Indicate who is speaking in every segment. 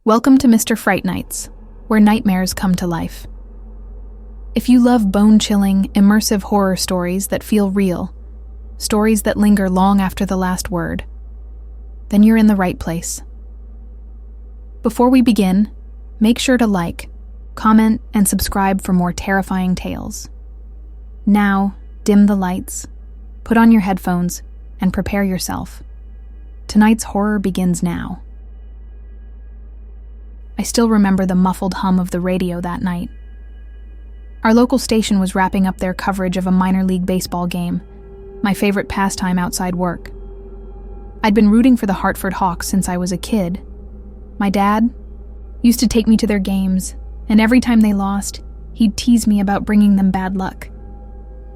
Speaker 1: Welcome to Mr. Fright Nights, where nightmares come to life. If you love bone-chilling, immersive horror stories that feel real, stories that linger long after the last word, then you're in the right place. Before we begin, make sure to like, comment, and subscribe for more terrifying tales. Now, dim the lights, put on your headphones, and prepare yourself. Tonight's horror begins now. I still remember the muffled hum of the radio that night. Our local station was wrapping up their coverage of a minor league baseball game, my favorite pastime outside work. I'd been rooting for the Hartford Hawks since I was a kid. My dad used to take me to their games, and every time they lost, he'd tease me about bringing them bad luck.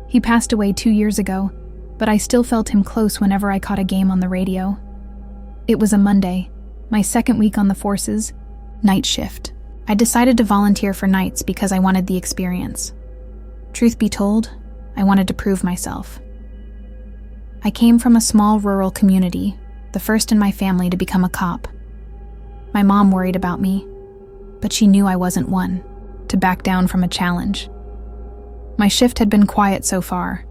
Speaker 1: He passed away 2 years ago, but I still felt him close whenever I caught a game on the radio. It was a Monday, my second week on the forces, night shift. I decided to volunteer for nights because I wanted the experience. Truth be told, I wanted to prove myself. I came from a small rural community, the first in my family to become a cop. My mom worried about me, but she knew I wasn't one to back down from a challenge. My shift had been quiet so far.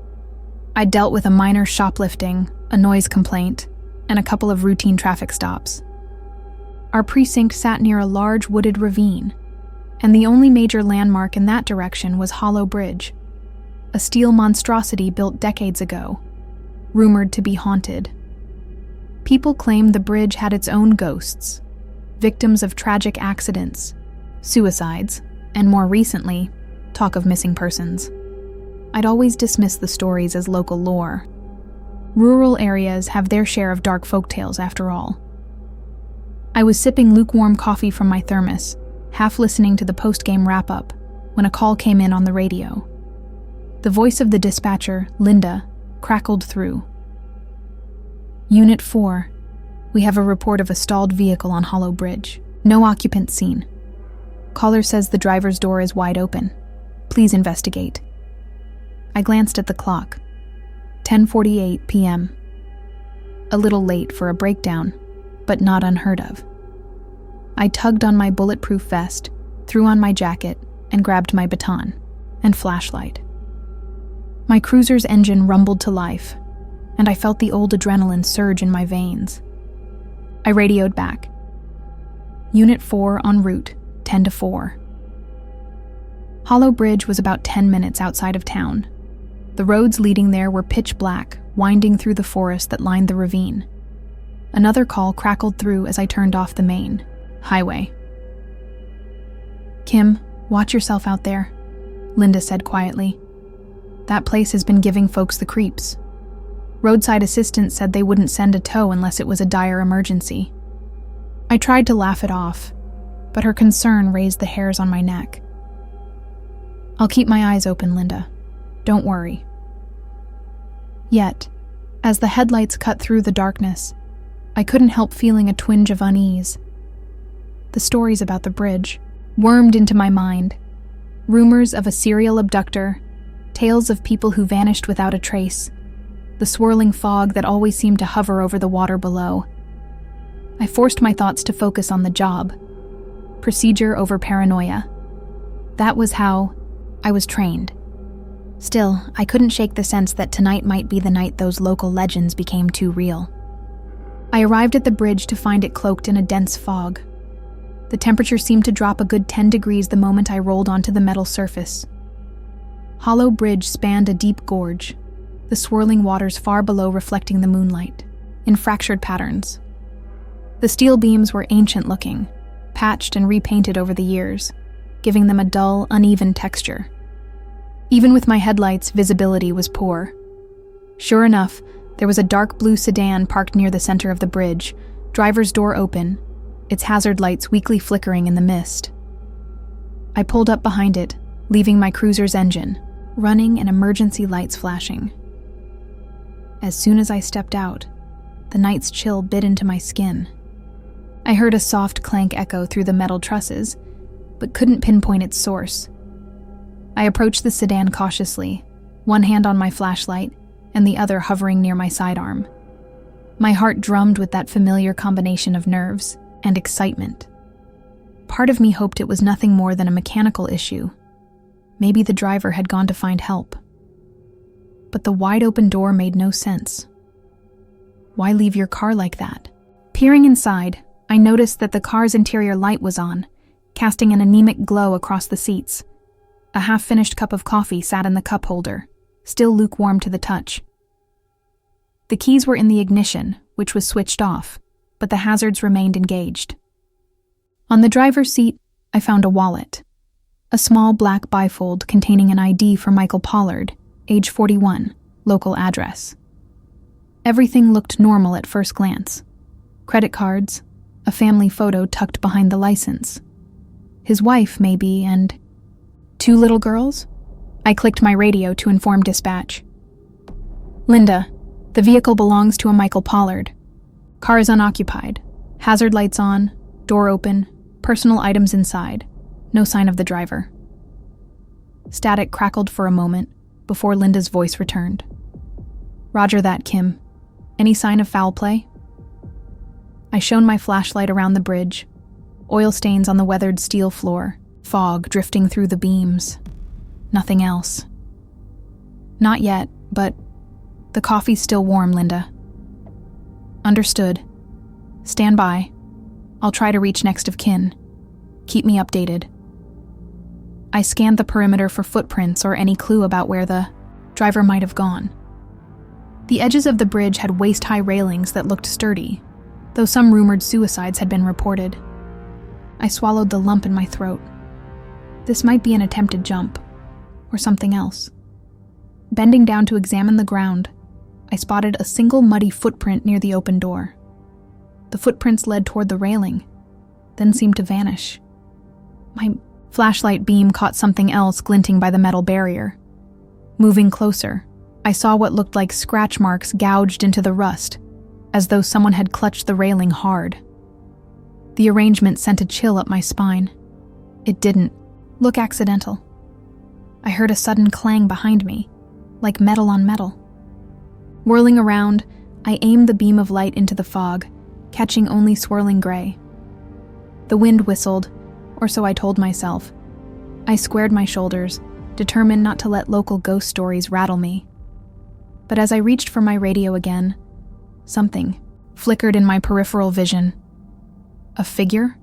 Speaker 1: I dealt with a minor shoplifting, a noise complaint, and a couple of routine traffic stops. Our precinct sat near a large wooded ravine, and the only major landmark in that direction was Hollow Bridge, a steel monstrosity built decades ago, rumored to be haunted. People claimed the bridge had its own ghosts, victims of tragic accidents, suicides, and more recently, talk of missing persons. I'd always dismissed the stories as local lore. Rural areas have their share of dark folktales after all. I was sipping lukewarm coffee from my thermos, half listening to the post-game wrap-up, when a call came in on the radio. The voice of the dispatcher, Linda, crackled through. Unit 4, we have a report of a stalled vehicle on Hollow Bridge. No occupant seen. Caller says the driver's door is wide open. Please investigate. I glanced at the clock. 10:48 p.m. A little late for a breakdown, but not unheard of. I tugged on my bulletproof vest, threw on my jacket, and grabbed my baton and flashlight. My cruiser's engine rumbled to life, and I felt the old adrenaline surge in my veins. I radioed back. Unit 4 en route, 10 to 4. Hollow Bridge was about 10 minutes outside of town. The roads leading there were pitch black, winding through the forest that lined the ravine. Another call crackled through as I turned off the main highway. Kim, watch yourself out there, Linda said quietly. That place has been giving folks the creeps. Roadside assistants said they wouldn't send a tow unless it was a dire emergency. I tried to laugh it off, but her concern raised the hairs on my neck. I'll keep my eyes open, Linda. Don't worry. Yet, as the headlights cut through the darkness, I couldn't help feeling a twinge of unease. The stories about the bridge wormed into my mind. Rumors of a serial abductor, tales of people who vanished without a trace, the swirling fog that always seemed to hover over the water below. I forced my thoughts to focus on the job. Procedure over paranoia. That was how I was trained. Still, I couldn't shake the sense that tonight might be the night those local legends became too real. I arrived at the bridge to find it cloaked in a dense fog. The temperature seemed to drop a good 10 degrees the moment I rolled onto the metal surface. Hollow Bridge spanned a deep gorge, the swirling waters far below reflecting the moonlight, in fractured patterns. The steel beams were ancient-looking, patched and repainted over the years, giving them a dull, uneven texture. Even with my headlights, visibility was poor. Sure enough, there was a dark blue sedan parked near the center of the bridge, driver's door open, its hazard lights weakly flickering in the mist. I pulled up behind it, leaving my cruiser's engine, running and emergency lights flashing. As soon as I stepped out, the night's chill bit into my skin. I heard a soft clank echo through the metal trusses, but couldn't pinpoint its source. I approached the sedan cautiously, one hand on my flashlight and the other hovering near my sidearm. My heart drummed with that familiar combination of nerves and excitement. Part of me hoped it was nothing more than a mechanical issue. Maybe the driver had gone to find help. But the wide-open door made no sense. Why leave your car like that? Peering inside, I noticed that the car's interior light was on, casting an anemic glow across the seats. A half-finished cup of coffee sat in the cup holder, still lukewarm to the touch. The keys were in the ignition, which was switched off, but the hazards remained engaged. On the driver's seat, I found a wallet. A small black bifold containing an ID for Michael Pollard, age 41, local address. Everything looked normal at first glance. Credit cards, a family photo tucked behind the license. His wife, maybe, and 2 little girls? I clicked my radio to inform dispatch. Linda, the vehicle belongs to a Michael Pollard. Car is unoccupied. Hazard lights on, door open, personal items inside. No sign of the driver. Static crackled for a moment before Linda's voice returned. Roger that, Kim. Any sign of foul play? I shone my flashlight around the bridge. Oil stains on the weathered steel floor, fog drifting through the beams. Nothing else. Not yet, but the coffee's still warm, Linda. Understood. Stand by. I'll try to reach next of kin. Keep me updated. I scanned the perimeter for footprints or any clue about where the driver might have gone. The edges of the bridge had waist-high railings that looked sturdy, though some rumored suicides had been reported. I swallowed the lump in my throat. This might be an attempted jump, or something else. Bending down to examine the ground, I spotted a single muddy footprint near the open door. The footprints led toward the railing, then seemed to vanish. My flashlight beam caught something else glinting by the metal barrier. Moving closer, I saw what looked like scratch marks gouged into the rust, as though someone had clutched the railing hard. The arrangement sent a chill up my spine. It didn't look accidental. I heard a sudden clang behind me, like metal on metal. Whirling around, I aimed the beam of light into the fog, catching only swirling gray. The wind whistled, or so I told myself. I squared my shoulders, determined not to let local ghost stories rattle me. But as I reached for my radio again, something flickered in my peripheral vision. A figure?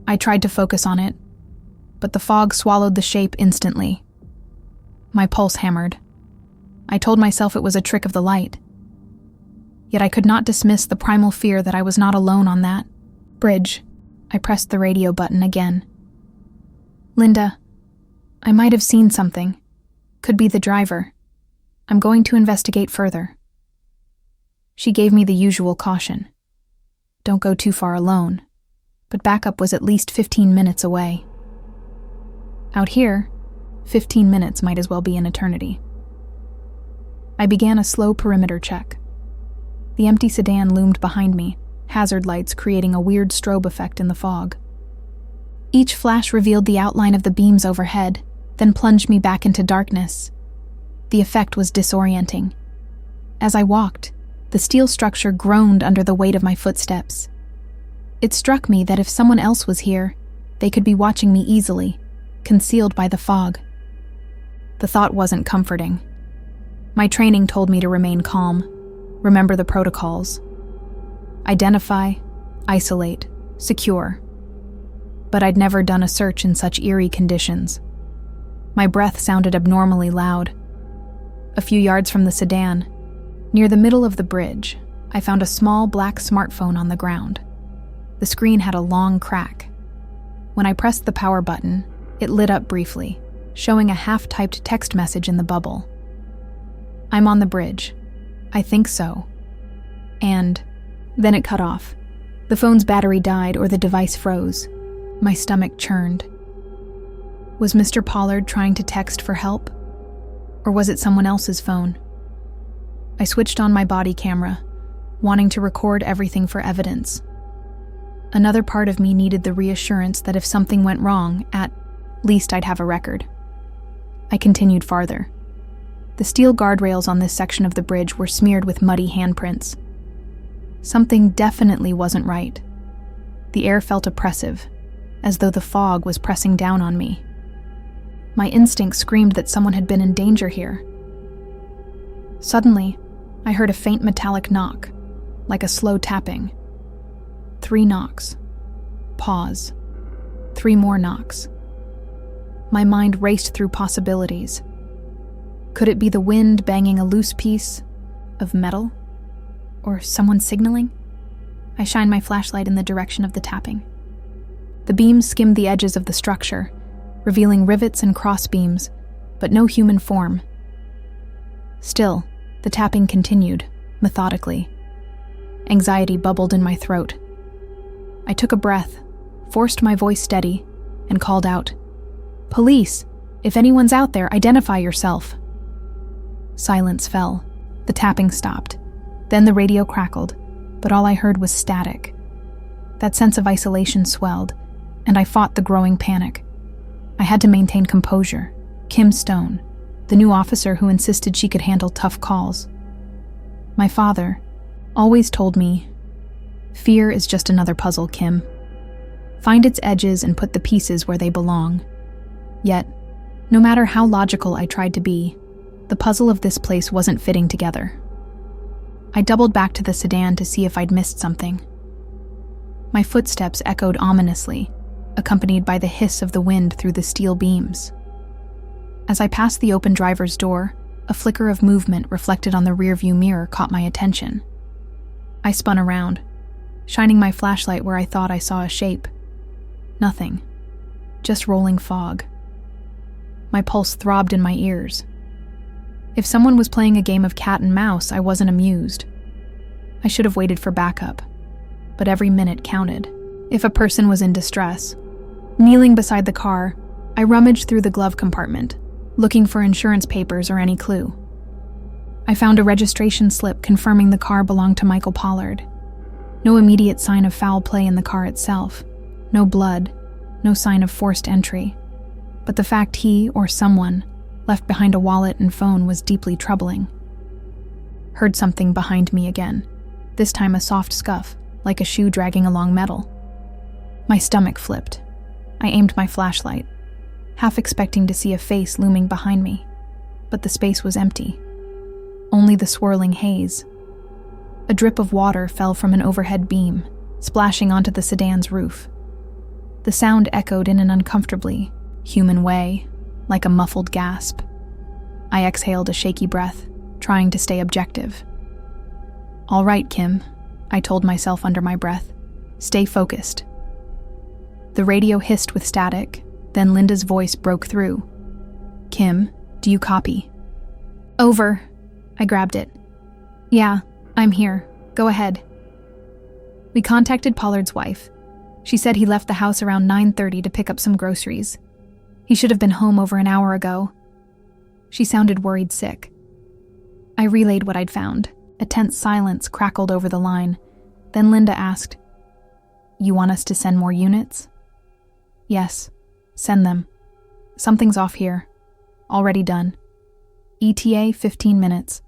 Speaker 1: I tried to focus on it, but the fog swallowed the shape instantly. My pulse hammered. I told myself it was a trick of the light. Yet I could not dismiss the primal fear that I was not alone on that bridge. I pressed the radio button again. Linda, I might have seen something. Could be the driver. I'm going to investigate further. She gave me the usual caution. Don't go too far alone. But backup was at least 15 minutes away. Out here, 15 minutes might as well be an eternity. I began a slow perimeter check. The empty sedan loomed behind me, hazard lights creating a weird strobe effect in the fog. Each flash revealed the outline of the beams overhead, then plunged me back into darkness. The effect was disorienting. As I walked, the steel structure groaned under the weight of my footsteps. It struck me that if someone else was here, they could be watching me easily, concealed by the fog. The thought wasn't comforting. My training told me to remain calm, remember the protocols. Identify, isolate, secure. But I'd never done a search in such eerie conditions. My breath sounded abnormally loud. A few yards from the sedan, near the middle of the bridge, I found a small black smartphone on the ground. The screen had a long crack. When I pressed the power button, it lit up briefly, showing a half-typed text message in the bubble. I'm on the bridge. I think so. And then it cut off. The phone's battery died or the device froze. My stomach churned. Was Mr. Pollard trying to text for help? Or was it someone else's phone? I switched on my body camera, wanting to record everything for evidence. Another part of me needed the reassurance that if something went wrong, at least I'd have a record. I continued farther. The steel guardrails on this section of the bridge were smeared with muddy handprints. Something definitely wasn't right. The air felt oppressive, as though the fog was pressing down on me. My instinct screamed that someone had been in danger here. Suddenly, I heard a faint metallic knock, like a slow tapping. 3 knocks. Pause. 3 more knocks. My mind raced through possibilities. Could it be the wind banging a loose piece of metal? Or someone signaling? I shined my flashlight in the direction of the tapping. The beam skimmed the edges of the structure, revealing rivets and crossbeams, but no human form. Still, the tapping continued, methodically. Anxiety bubbled in my throat. I took a breath, forced my voice steady, and called out, "Police! If anyone's out there, identify yourself." Silence fell. The tapping stopped. Then the radio crackled, but all I heard was static. That sense of isolation swelled, and I fought the growing panic. I had to maintain composure. Kim Stone, the new officer who insisted she could handle tough calls. My father always told me, "Fear is just another puzzle, Kim. Find its edges and put the pieces where they belong." Yet, no matter how logical I tried to be, the puzzle of this place wasn't fitting together. I doubled back to the sedan to see if I'd missed something. My footsteps echoed ominously, accompanied by the hiss of the wind through the steel beams. As I passed the open driver's door, a flicker of movement reflected on the rearview mirror caught my attention. I spun around, shining my flashlight where I thought I saw a shape. Nothing. Just rolling fog. My pulse throbbed in my ears. If someone was playing a game of cat and mouse, I wasn't amused. I should have waited for backup, but every minute counted. If a person was in distress, kneeling beside the car, I rummaged through the glove compartment, looking for insurance papers or any clue. I found a registration slip confirming the car belonged to Michael Pollard. No immediate sign of foul play in the car itself. No blood, no sign of forced entry. But the fact he, or someone, left behind a wallet and phone was deeply troubling. Heard something behind me again, this time a soft scuff, like a shoe dragging along metal. My stomach flipped. I aimed my flashlight, half expecting to see a face looming behind me, but the space was empty. Only the swirling haze. A drip of water fell from an overhead beam, splashing onto the sedan's roof. The sound echoed in an uncomfortably human way, like a muffled gasp. I exhaled a shaky breath, trying to stay objective. "All right, Kim," I told myself under my breath. "Stay focused." The radio hissed with static, then Linda's voice broke through. "Kim, do you copy?" "Over." I grabbed it. "Yeah, I'm here. Go ahead." We contacted Pollard's wife. She said he left the house around 9:30 to pick up some groceries. He should have been home over an hour ago. She sounded worried sick. I relayed what I'd found. A tense silence crackled over the line. Then Linda asked, "You want us to send more units?" "Yes, send them. Something's off here. Already done. ETA 15 minutes.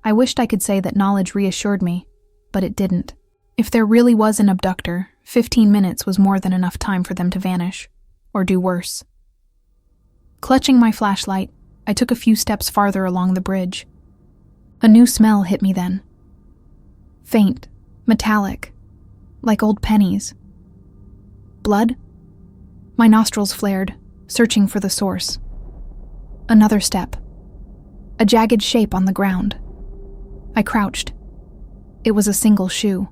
Speaker 1: I wished I could say that knowledge reassured me, but it didn't. If there really was an abductor, 15 minutes was more than enough time for them to vanish, or do worse. Clutching my flashlight, I took a few steps farther along the bridge. A new smell hit me then. Faint, metallic, like old pennies. Blood? My nostrils flared, searching for the source. Another step. A jagged shape on the ground. I crouched. It was a single shoe.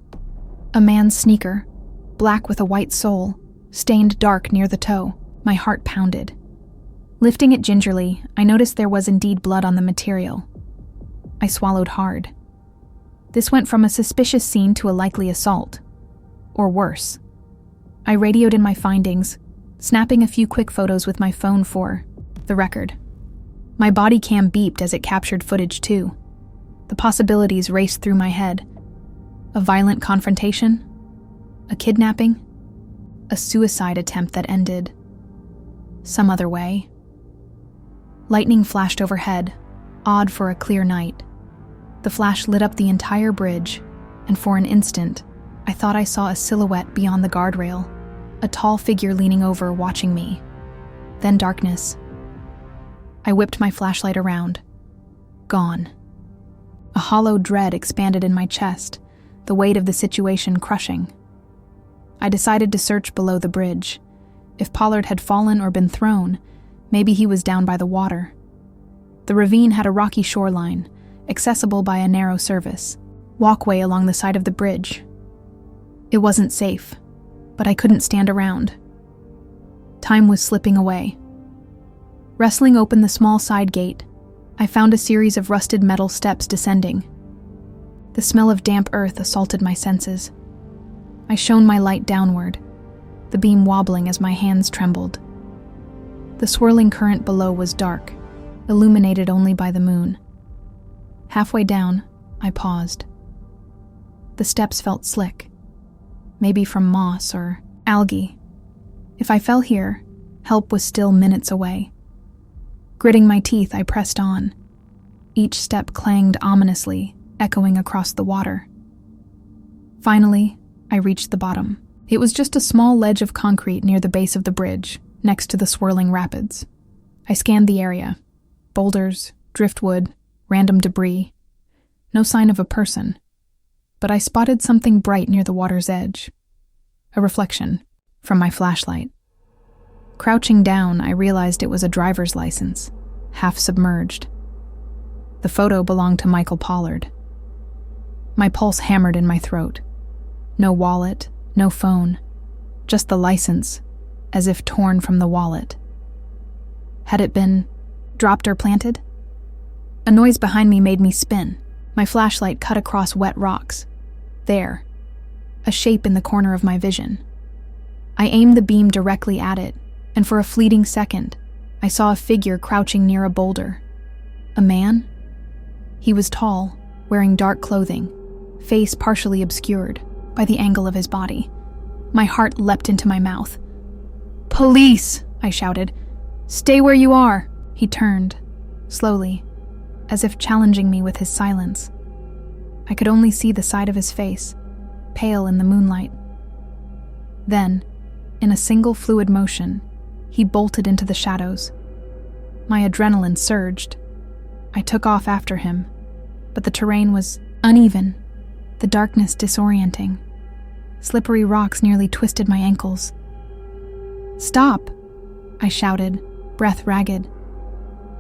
Speaker 1: A man's sneaker, black with a white sole, stained dark near the toe. My heart pounded. Lifting it gingerly, I noticed there was indeed blood on the material. I swallowed hard. This went from a suspicious scene to a likely assault. Or worse. I radioed in my findings, snapping a few quick photos with my phone for the record. My body cam beeped as it captured footage too. The possibilities raced through my head. A violent confrontation? A kidnapping? A suicide attempt that ended some other way. Lightning flashed overhead, odd for a clear night. The flash lit up the entire bridge, and for an instant, I thought I saw a silhouette beyond the guardrail. a tall figure leaning over, watching me. Then darkness. I whipped my flashlight around. Gone. A hollow dread expanded in my chest, the weight of the situation crushing. I decided to search below the bridge. If Pollard had fallen or been thrown, maybe he was down by the water. The ravine had a rocky shoreline, accessible by a narrow service walkway along the side of the bridge. It wasn't safe, but I couldn't stand around. Time was slipping away. Wrestling open the small side gate, I found a series of rusted metal steps descending. The smell of damp earth assaulted my senses. I shone my light downward, the beam wobbling as my hands trembled. The swirling current below was dark, illuminated only by the moon. Halfway down, I paused. The steps felt slick, maybe from moss or algae. If I fell here, help was still minutes away. Gritting my teeth, I pressed on. Each step clanged ominously, echoing across the water. Finally, I reached the bottom. It was just a small ledge of concrete near the base of the bridge, next to the swirling rapids. I scanned the area. Boulders, driftwood, random debris. No sign of a person. But I spotted something bright near the water's edge. A reflection from my flashlight. Crouching down, I realized it was a driver's license, half submerged. The photo belonged to Michael Pollard. My pulse hammered in my throat. No wallet, no phone, just the license, as if torn from the wallet. Had it been dropped or planted? A noise behind me made me spin. My flashlight cut across wet rocks. There, a shape in the corner of my vision. I aimed the beam directly at it, and for a fleeting second, I saw a figure crouching near a boulder. A man? He was tall, wearing dark clothing, face partially obscured by the angle of his body. My heart leapt into my mouth. "Police!" I shouted. "Stay where you are!" He turned, slowly, as if challenging me with his silence. I could only see the side of his face, pale in the moonlight. Then, in a single fluid motion, he bolted into the shadows. My adrenaline surged. I took off after him, but the terrain was uneven, the darkness disorienting. Slippery rocks nearly twisted my ankles. "Stop!" I shouted, breath ragged.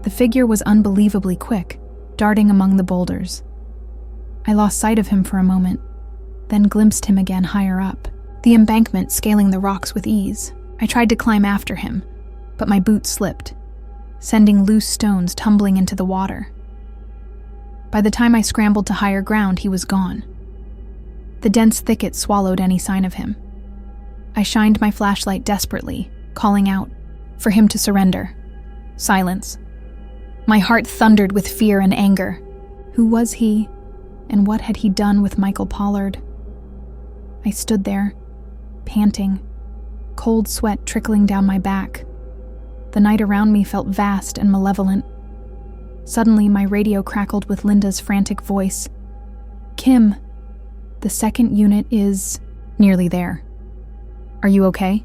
Speaker 1: The figure was unbelievably quick, darting among the boulders. I lost sight of him for a moment, then glimpsed him again higher up, the embankment scaling the rocks with ease. I tried to climb after him, but my boot slipped, sending loose stones tumbling into the water. By the time I scrambled to higher ground, he was gone. The dense thicket swallowed any sign of him. I shined my flashlight desperately, calling out for him to surrender. Silence. My heart thundered with fear and anger. Who was he, and what had he done with Michael Pollard? I stood there, panting, cold sweat trickling down my back. The night around me felt vast and malevolent. Suddenly, my radio crackled with Linda's frantic voice. "Kim, the second unit is nearly there. Are you okay?"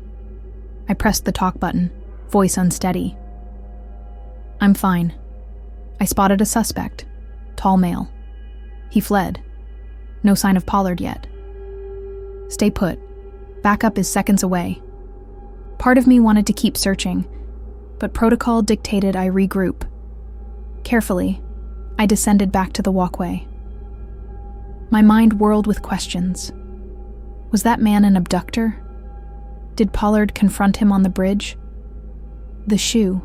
Speaker 1: I pressed the talk button, voice unsteady. "I'm fine. I spotted a suspect, tall male. He fled. No sign of Pollard yet. Stay put. Backup is seconds away." Part of me wanted to keep searching, but protocol dictated I regroup. Carefully, I descended back to the walkway. My mind whirled with questions. Was that man an abductor? Did Pollard confront him on the bridge? The shoe,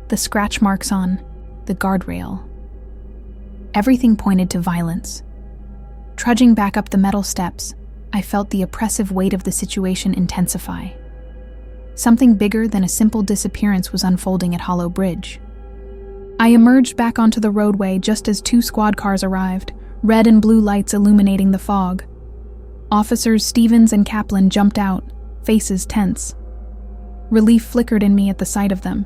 Speaker 1: the scratch marks on the guardrail. Everything pointed to violence. Trudging back up the metal steps, I felt the oppressive weight of the situation intensify. Something bigger than a simple disappearance was unfolding at Hollow Bridge. I emerged back onto the roadway just as 2 squad cars arrived, red and blue lights illuminating the fog. Officers Stevens and Kaplan jumped out, faces tense. Relief flickered in me at the sight of them.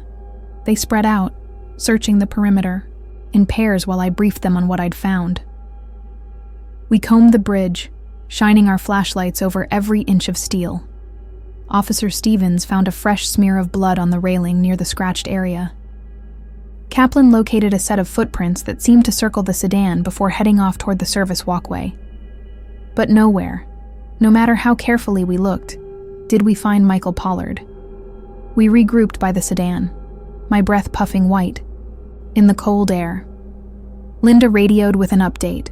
Speaker 1: They spread out, searching the perimeter, in pairs while I briefed them on what I'd found. We combed the bridge, shining our flashlights over every inch of steel. Officer Stevens found a fresh smear of blood on the railing near the scratched area. Kaplan located a set of footprints that seemed to circle the sedan before heading off toward the service walkway. But nowhere, no matter how carefully we looked, did we find Michael Pollard. We regrouped by the sedan, my breath puffing white, in the cold air. Linda radioed with an update.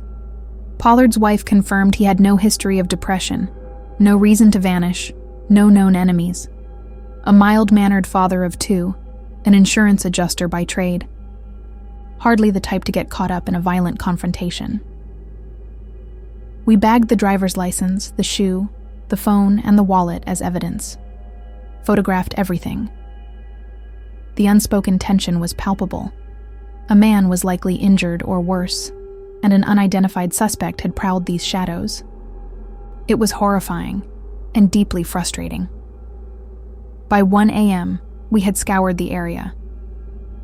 Speaker 1: Pollard's wife confirmed he had no history of depression, no reason to vanish, no known enemies. A mild-mannered father of 2, an insurance adjuster by trade. Hardly the type to get caught up in a violent confrontation. We bagged the driver's license, the shoe, the phone, and the wallet as evidence. Photographed everything. The unspoken tension was palpable. A man was likely injured or worse, and an unidentified suspect had prowled these shadows. It was horrifying and deeply frustrating. By 1 a.m., we had scoured the area.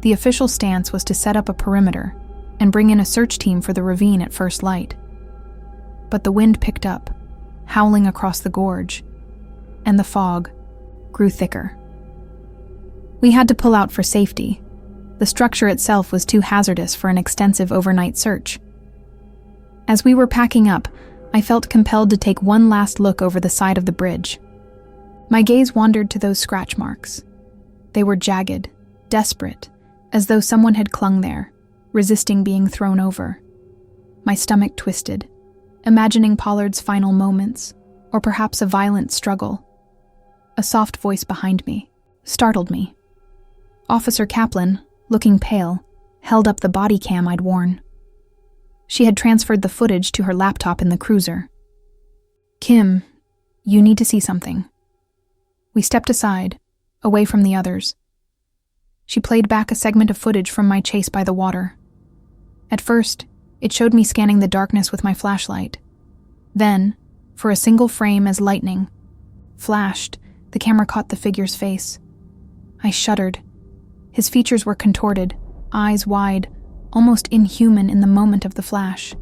Speaker 1: The official stance was to set up a perimeter and bring in a search team for the ravine at first light. But the wind picked up, howling across the gorge, and the fog grew thicker. We had to pull out for safety. The structure itself was too hazardous for an extensive overnight search. As we were packing up, I felt compelled to take one last look over the side of the bridge. My gaze wandered to those scratch marks. They were jagged, desperate, as though someone had clung there, resisting being thrown over. My stomach twisted, imagining Pollard's final moments, or perhaps a violent struggle. A soft voice behind me startled me. Officer Kaplan, looking pale, held up the body cam I'd worn. She had transferred the footage to her laptop in the cruiser. "Kim, you need to see something." We stepped aside, away from the others. She played back a segment of footage from my chase by the water. At first, it showed me scanning the darkness with my flashlight. Then, for a single frame as lightning flashed, the camera caught the figure's face. I shuddered. His features were contorted, eyes wide, almost inhuman in the moment of the flash.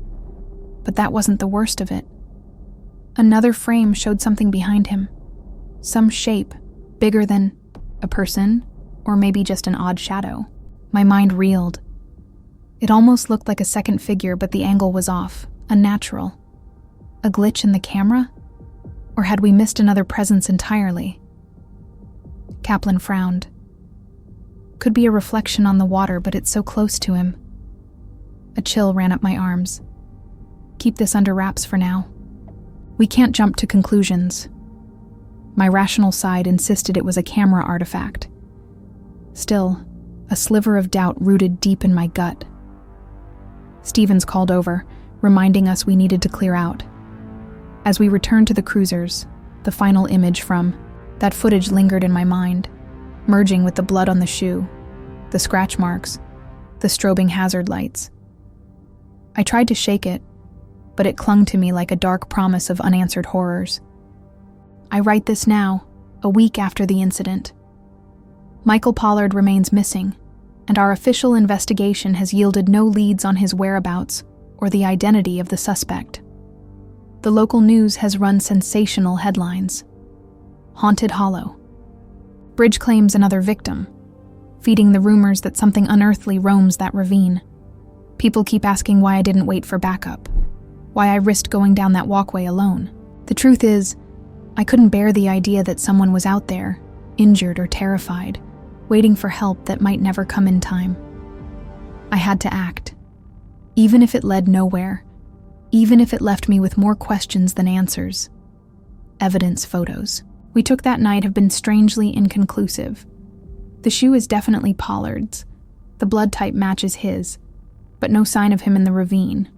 Speaker 1: But that wasn't the worst of it. Another frame showed something behind him. Some shape, bigger than a person, or maybe just an odd shadow. My mind reeled. It almost looked like a second figure, but the angle was off, unnatural. A glitch in the camera? Or had we missed another presence entirely? Kaplan frowned. Could be a reflection on the water, but it's so close to him. A chill ran up my arms. Keep this under wraps for now. We can't jump to conclusions. My rational side insisted it was a camera artifact. Still, a sliver of doubt rooted deep in my gut. Stevens called over, reminding us we needed to clear out. As we returned to the cruisers, the final image from that footage lingered in my mind, merging with the blood on the shoe, the scratch marks, the strobing hazard lights. I tried to shake it, but it clung to me like a dark promise of unanswered horrors. I write this now, a week after the incident. Michael Pollard remains missing, and our official investigation has yielded no leads on his whereabouts or the identity of the suspect. The local news has run sensational headlines. Haunted Hollow. Bridge claims another victim, feeding the rumors that something unearthly roams that ravine. People keep asking why I didn't wait for backup, why I risked going down that walkway alone. The truth is, I couldn't bear the idea that someone was out there, injured or terrified, waiting for help that might never come in time. I had to act, even if it led nowhere, even if it left me with more questions than answers. Evidence photos we took that night have been strangely inconclusive. The shoe is definitely Pollard's. The blood type matches his, but no sign of him in the ravine.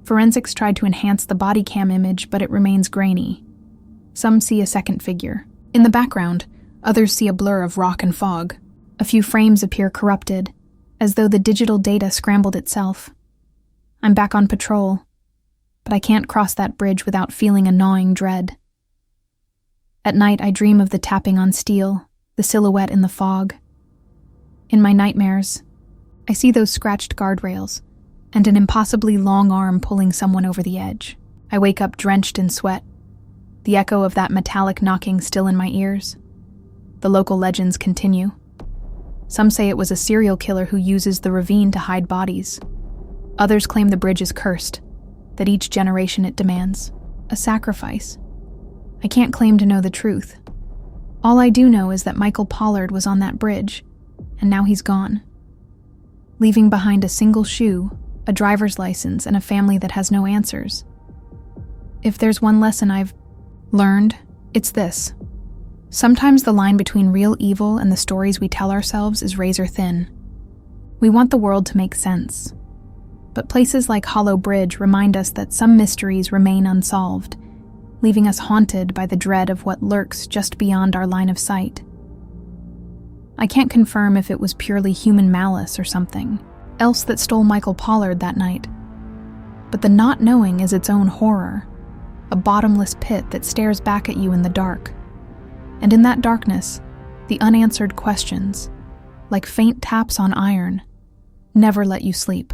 Speaker 1: Forensics tried to enhance the body cam image, but it remains grainy. Some see a second figure. In the background, others see a blur of rock and fog. A few frames appear corrupted, as though the digital data scrambled itself. I'm back on patrol, but I can't cross that bridge without feeling a gnawing dread. At night, I dream of the tapping on steel, the silhouette in the fog. In my nightmares, I see those scratched guardrails and an impossibly long arm pulling someone over the edge. I wake up drenched in sweat, the echo of that metallic knocking still in my ears. The local legends continue. Some say it was a serial killer who uses the ravine to hide bodies. Others claim the bridge is cursed, that each generation it demands a sacrifice. I can't claim to know the truth. All I do know is that Michael Pollard was on that bridge, and now he's gone, leaving behind a single shoe, a driver's license, and a family that has no answers. If there's one lesson I've learned, it's this. Sometimes the line between real evil and the stories we tell ourselves is razor thin. We want the world to make sense. But places like Hollow Bridge remind us that some mysteries remain unsolved, leaving us haunted by the dread of what lurks just beyond our line of sight. I can't confirm if it was purely human malice or something else that stole Michael Pollard that night. But the not knowing is its own horror, a bottomless pit that stares back at you in the dark. And in that darkness, the unanswered questions, like faint taps on iron, never let you sleep.